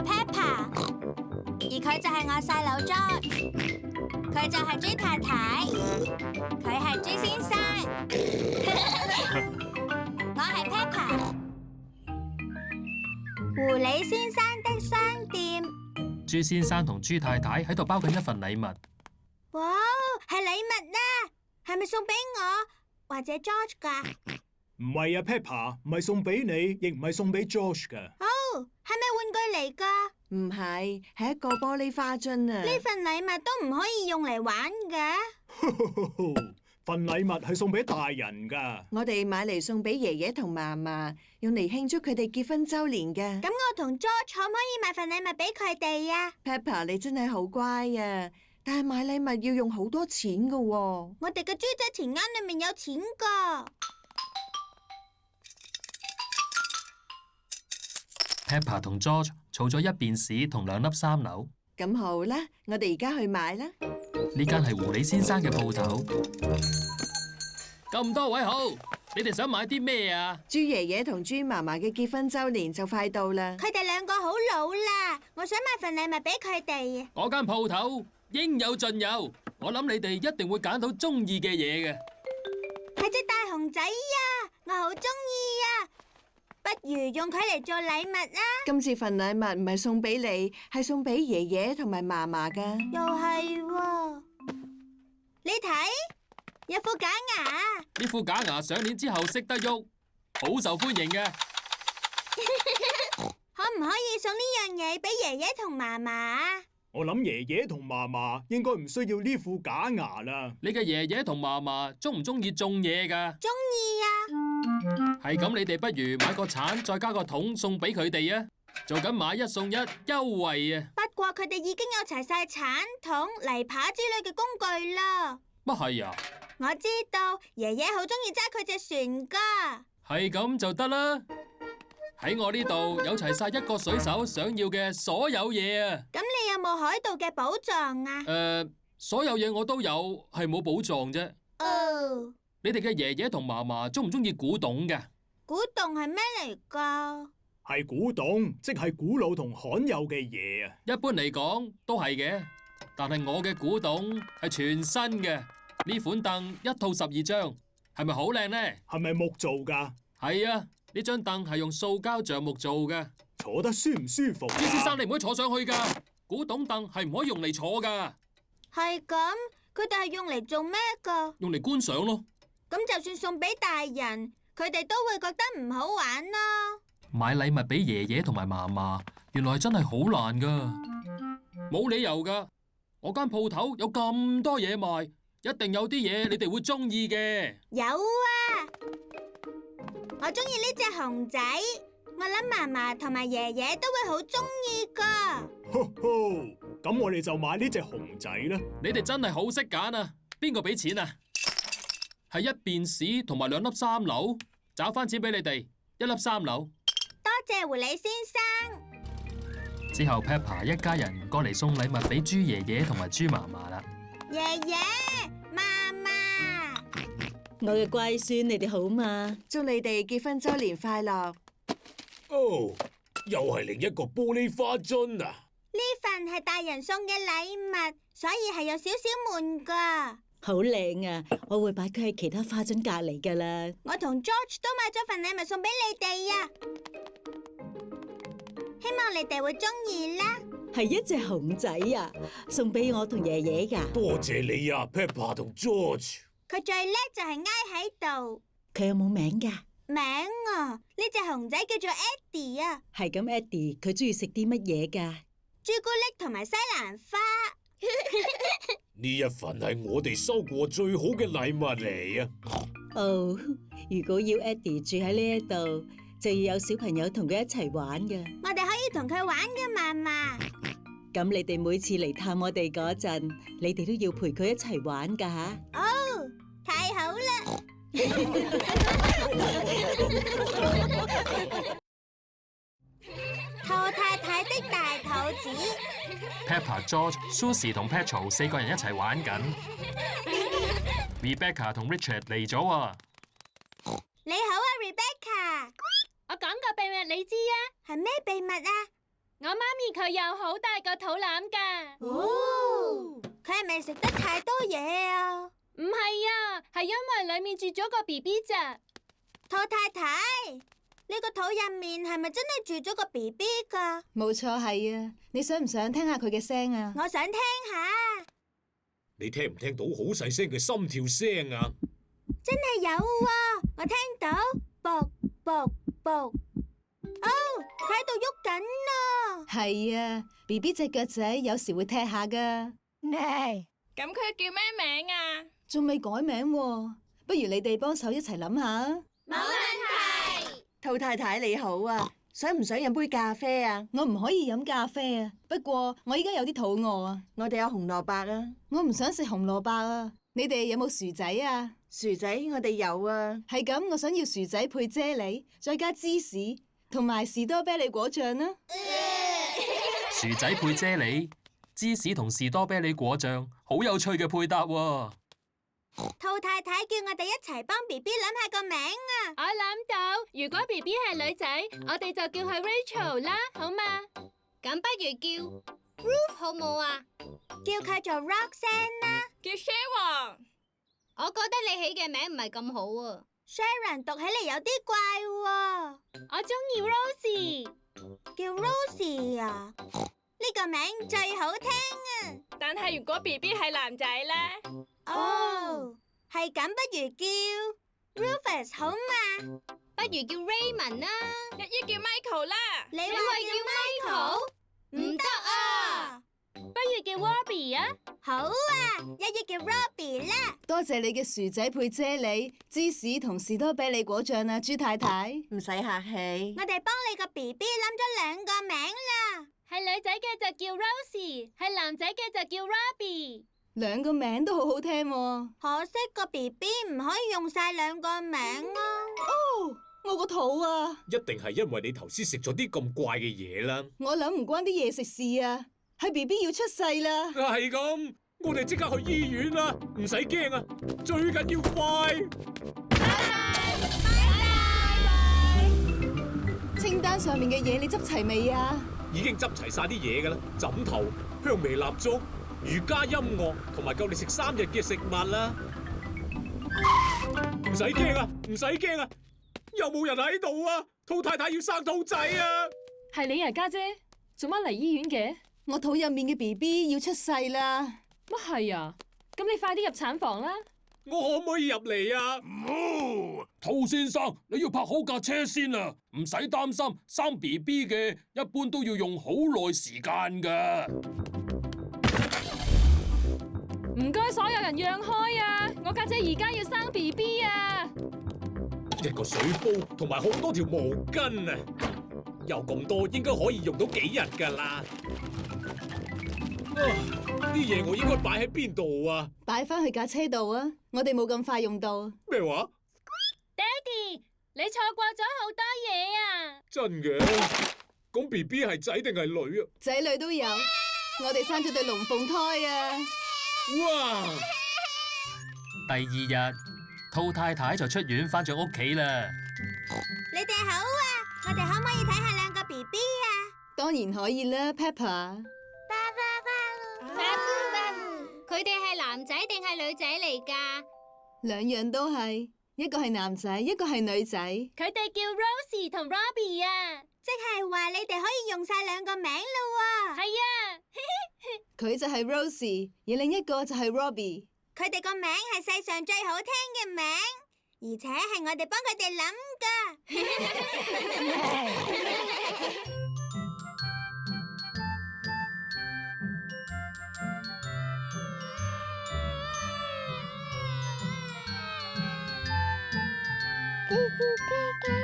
Peppa， 而佢就係我細佬 George， 佢就係豬太太，佢係豬先生，我係 Peppa。狐狸先生的商店。豬先生同豬太太喺度包緊一份禮物。哇，係禮物啦，係咪送俾我或者 George 噶？唔係啊 ，Peppa， 唔係送俾你，亦唔係送俾 George 噶。哦，係咪玩具嚟噶？唔係，係一個玻璃花樽啊！呢份禮物都唔可以用嚟玩嘅。份禮物係送俾大人噶。我哋買嚟送俾爺爺同嫲嫲，用嚟慶祝佢哋結婚週年嘅。咁我同 George 可唔可以買份禮物俾佢哋啊 Peppa， 你真係好乖啊！但係買禮物要用好多錢噶喎。我哋嘅豬仔錢罌裏面有錢噶。Peppa 同 George 儲咗一便士同2粒3紐。咁好啦，我哋而家去買啦。呢間係狐狸先生嘅鋪頭。咁多位好，你哋想買啲咩啊？豬爺爺同豬嫲嫲嘅結婚週年就快到啦。佢哋兩個好老啦，我想買份禮物俾佢哋。嗰間鋪頭應有盡有，我諗你哋一定會揀到中意嘅嘢嘅。係隻大熊仔啊，我好中意啊！不如用佢嚟做禮物啦。今次份禮物唔係送俾你，係送俾爺爺同埋嫲嫲噶。又係喎，你睇，有副假牙。呢副假牙上鏈之後識得喐，好受歡迎嘅。可唔可以送呢樣嘢俾爺爺同嫲嫲？我諗爺爺同嫲嫲應該唔需要呢副假牙啦。你嘅爺爺同嫲嫲中唔中意種嘢噶？中意啊！係咁，你哋不如買個鏟，再加個桶送俾佢哋啊！做緊買1送1優惠啊！不過佢哋已經有齊晒鏟、桶、泥耙之類嘅工具啦。乜係啊？我知道爺爺好中意揸佢隻船噶。係咁就得啦。喺我呢度有齊晒一個水手想要嘅所有嘢啊！咁你有冇海盜嘅寶藏啊？所有嘢我都有，係冇寶藏啫。哦。你哋嘅爺爺同嫲嫲中唔中意古董嘅？古董係咩嚟噶？係古董，即係古老同罕有嘅嘢啊！一般嚟講都係嘅，但係我嘅古董係全新嘅。呢款凳1套12張，係咪好靚呢？係咪木做噶？係啊，呢張凳係用塑膠橡木做嘅。坐得舒唔舒服？朱先生，你唔可以坐上去噶。古董凳係唔可以用嚟坐噶。係咁，佢哋係用嚟做咩噶？用嚟觀賞咯。咁就算送俾大人，佢哋都會覺得唔好玩咯。買禮物俾爺爺同埋嫲嫲，原來真係好難噶。冇理由噶，我間鋪頭有咁多嘢賣，一定有啲嘢你哋會中意嘅。有啊，我中意呢隻熊仔，我諗嫲嫲同埋爺爺都會好中意噶。呵呵，咁我哋就買呢隻熊仔啦。你哋真係好識揀啊！邊個俾錢啊？係1便士同埋2粒3紐，找翻錢俾你哋，1粒3紐。多謝狐狸先生。之後 Peppa 一家人過嚟送禮物俾豬爺爺同埋豬嫲嫲啦。爺爺、嫲嫲，我嘅乖孫，你哋好嘛？祝你哋結婚週年快樂！哦，又係另一個玻璃花樽啊！呢份係大人送嘅禮物，所以係有少少悶噶。好靚啊！我會擺佢喺其他花樽隔籬噶啦。我同 George 都買咗份禮物送俾你哋啊，希望你哋會中意啦。係一隻熊仔啊，送俾我同爺爺噶。多謝你啊 ，Peppa 同 George。佢最叻就係挨喺度。佢有冇名噶？名啊，呢隻熊仔叫做 Eddie 啊。係咁 ，Eddie 佢中意食啲乜嘢噶？朱古力同埋西蘭花。呢一份係我哋收過最好嘅禮物嚟啊！哦，如果要 Eddie 住喺呢一度，就要有小朋友同佢一齊玩噶。我哋可以同佢玩噶，嫲嫲。咁你哋每次嚟探我哋嗰陣，你哋都要陪佢一齊玩噶吓。哦，太好啦！兔太太的大肚子。Peppa、George、Susie 同 Petro 4個人一齊玩緊。Rebecca 同 Richard 嚟咗啊！你好啊，Rebecca。我講個秘密你知啊？係咩秘密啊？我媽咪佢有好大個肚腩㗎。哦，佢係咪食得太多嘢啊？唔係啊，係因為裡面住咗個 BB 咋。兔太太，呢個肚入面係咪真係住咗個 BB 㗎？冇錯，係啊。你想唔想聽下佢嘅聲啊？我想聽下。你聽唔聽到好細聲嘅心跳聲啊？真係有喎，我聽到卜卜卜。哦，佢喺度喐緊啊！係啊 ，BB 隻腳仔有時會踢下噶。咁佢叫咩名啊？仲未改名喎，不如你哋幫手一齊諗下。冇問題。兔太太你好啊，想唔想飲杯咖啡啊？我唔可以飲咖啡啊，不過我依家有啲肚餓啊。我哋有紅蘿蔔啊，我唔想食紅蘿蔔啊。你哋有冇薯仔啊？薯仔我哋有啊。係咁，我想要薯仔配啫喱，再加芝士同埋士多啤梨果醬啦。薯仔配啫喱、芝士同士多啤梨果醬，好有趣嘅配搭喎。兔太太叫我哋一齊幫 BB 諗下個名啊！我諗到，如果 BB 係女仔，我哋就叫佢 Rachel 啦，好嘛？咁不如叫 Ruth 好冇啊？叫佢做 Roxanne 啦。叫 Sharon。我覺得你起嘅名唔係咁好啊。Sharon 讀起嚟有啲怪喎。我中意 Rosie。叫 Rosie 啊？呢個名最好聽啊！但係如果 BB 係男仔咧？哦，係咁，不如叫 Rufus 好嘛？不如叫 Raymond 啦。一於叫 Michael 啦。你話叫 Michael？唔得啊！不如叫 Robbie 啊。好啊，一於叫 Robbie 啦。多謝你嘅薯仔配啫喱、芝士同士多啤梨果醬啊，豬太太。唔使客氣。我哋幫你個 BB 諗咗2個名啦。係女仔嘅就叫 Rosie，係男仔嘅就叫 Robbie。兩個名都好好聽喎。可惜個 BB 唔可以用晒2個名啊。哦，我個肚啊！一定係因為你頭先食咗啲咁怪嘅嘢啦。我諗唔關啲嘢食事啊，係 BB 要出世啦。係咁，我哋即刻去醫院啦，唔使驚啊，最緊要快。清單上面嘅嘢你執齊未啊？已經執齊晒啲嘢噶啦，枕頭、香味蠟燭、瑜伽音樂同埋夠你食3日嘅食物啦。唔使驚啊，唔使驚啊！有冇人喺度啊？兔太太要生兔仔啊！係你啊，家姐，做乜嚟醫院嘅？我肚入面嘅 BB 要出世啦。乜係啊？咁你快啲入產房啦！我可唔可以入嚟啊？兔先生，你要泊好架車先啊！唔使擔心，生 BB 嘅一般都要用好耐時間噶。唔該，所有人讓開啊！我家姐而家要生 BB 啊！一個水煲同埋好多條毛巾啊！有咁多，應該可以用到幾日噶啦。啲嘢我應該擺喺邊度啊？擺翻去架車度啊！我哋冇咁快用到。咩話？爹哋，你錯過咗好多嘢啊！真嘅？咁 BB 係仔定係女啊？仔女都有，我哋生咗對龍鳳胎啊！哇！第2日，兔太太就出院翻咗屋企啦。你哋好啊！我哋可唔可以睇下2個 BB 啊？當然可以啦 ，Peppa。佢哋係男仔定係女仔嚟㗎？兩樣都係，一個係男仔，一個係女仔。佢哋叫 Rosie 同 Robbie 啊！即係話你哋可以用晒2個名咯喎。係啊，佢就係 Rosie，而另一個就係 Robbie。佢哋個名係世上最好聽嘅名，而且係我哋幫佢哋諗㗎。哥哥哥哥。